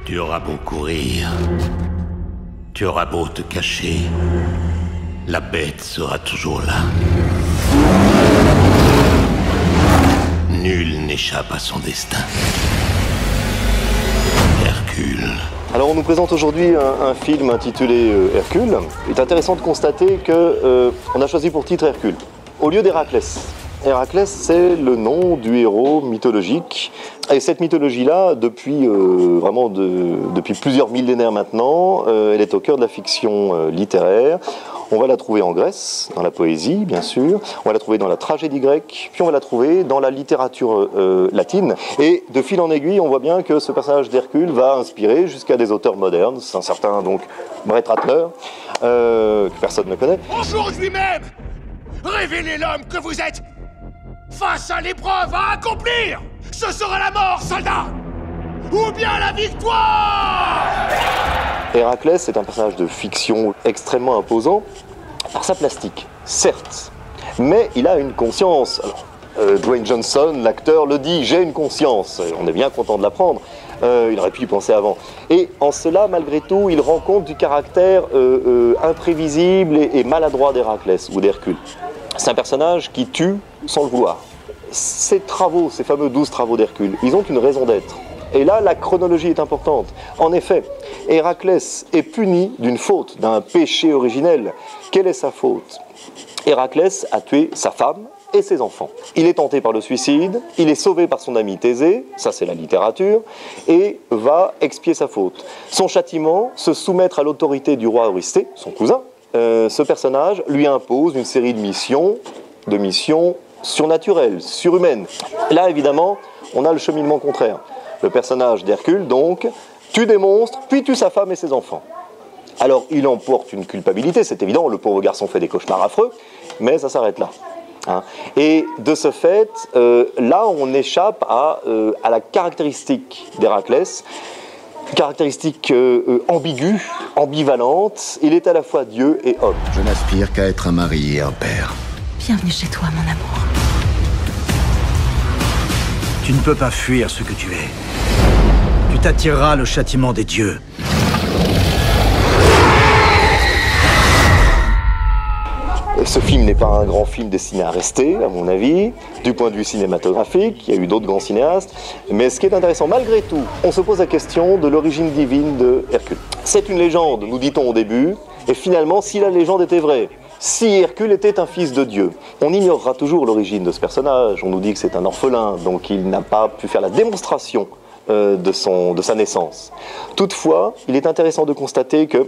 Tu auras beau courir, tu auras beau te cacher, la bête sera toujours là. Nul n'échappe à son destin. Hercule. Alors on nous présente aujourd'hui un film intitulé Hercule. Il est intéressant de constater qu'on a choisi pour titre Hercule, au lieu d'Héraclès. Héraclès, c'est le nom du héros mythologique. Et cette mythologie-là, depuis plusieurs millénaires maintenant, elle est au cœur de la fiction littéraire. On va la trouver en Grèce, dans la poésie, bien sûr. On va la trouver dans la tragédie grecque. Puis on va la trouver dans la littérature latine. Et de fil en aiguille, on voit bien que ce personnage d'Hercule va inspirer jusqu'à des auteurs modernes. C'est un certain, donc, Brett Ratner, que personne ne connaît. Aujourd'hui même, révélez l'homme que vous êtes face à l'épreuve à accomplir. Ce sera la mort, soldat, ou bien la victoire. Héraclès est un personnage de fiction extrêmement imposant par sa plastique, certes, mais il a une conscience. Alors, Dwayne Johnson, l'acteur, le dit, j'ai une conscience. On est bien content de l'apprendre. Il aurait pu y penser avant. Et en cela, malgré tout, il rend compte du caractère imprévisible et maladroit d'Héraclès ou d'Hercule. C'est un personnage qui tue sans le vouloir. Ces travaux, ces fameux 12 travaux d'Hercule, ils ont une raison d'être. Et là, la chronologie est importante. En effet, Héraclès est puni d'une faute, d'un péché originel. Quelle est sa faute? Héraclès a tué sa femme et ses enfants. Il est tenté par le suicide, il est sauvé par son ami Thésée, ça c'est la littérature, et va expier sa faute. Son châtiment, se soumettre à l'autorité du roi Eurysthée, son cousin. Ce personnage lui impose une série de missions surnaturelles, surhumaines. Là, évidemment, on a le cheminement contraire. Le personnage d'Hercule, donc, tue des monstres, puis tue sa femme et ses enfants. Alors, il emporte une culpabilité, c'est évident, le pauvre garçon fait des cauchemars affreux, mais ça s'arrête là. Et de ce fait, là, on échappe à la caractéristique d'Héraclès, caractéristique ambiguë, ambivalente. Il est à la fois Dieu et homme. Je n'aspire qu'à être un mari et un père. Bienvenue chez toi, mon amour. Tu ne peux pas fuir ce que tu es. Tu t'attireras le châtiment des dieux. Ce film n'est pas un grand film destiné à rester, à mon avis, du point de vue cinématographique. Il y a eu d'autres grands cinéastes. Mais ce qui est intéressant, malgré tout, on se pose la question de l'origine divine de Hercule. C'est une légende, nous dit-on au début, et finalement, si la légende était vraie, si Hercule était un fils de Dieu, on ignorera toujours l'origine de ce personnage. On nous dit que c'est un orphelin, donc il n'a pas pu faire la démonstration de sa naissance. Toutefois, il est intéressant de constater que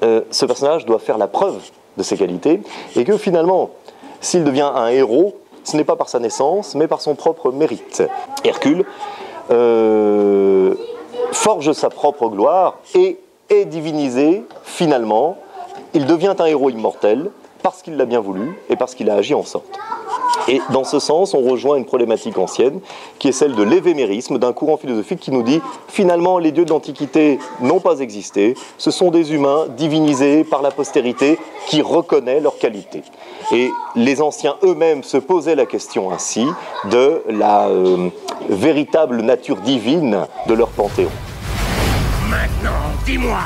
ce personnage doit faire la preuve de ses qualités, et que finalement, s'il devient un héros, ce n'est pas par sa naissance, mais par son propre mérite. Hercule forge sa propre gloire et est divinisé, finalement. Il devient un héros immortel parce qu'il l'a bien voulu et parce qu'il a agi en sorte. Et dans ce sens, on rejoint une problématique ancienne qui est celle de l'évémérisme, d'un courant philosophique qui nous dit finalement les dieux de l'Antiquité n'ont pas existé, ce sont des humains divinisés par la postérité qui reconnaît leur qualité. Et les anciens eux-mêmes se posaient la question ainsi de la véritable nature divine de leur panthéon. Maintenant, dis-moi,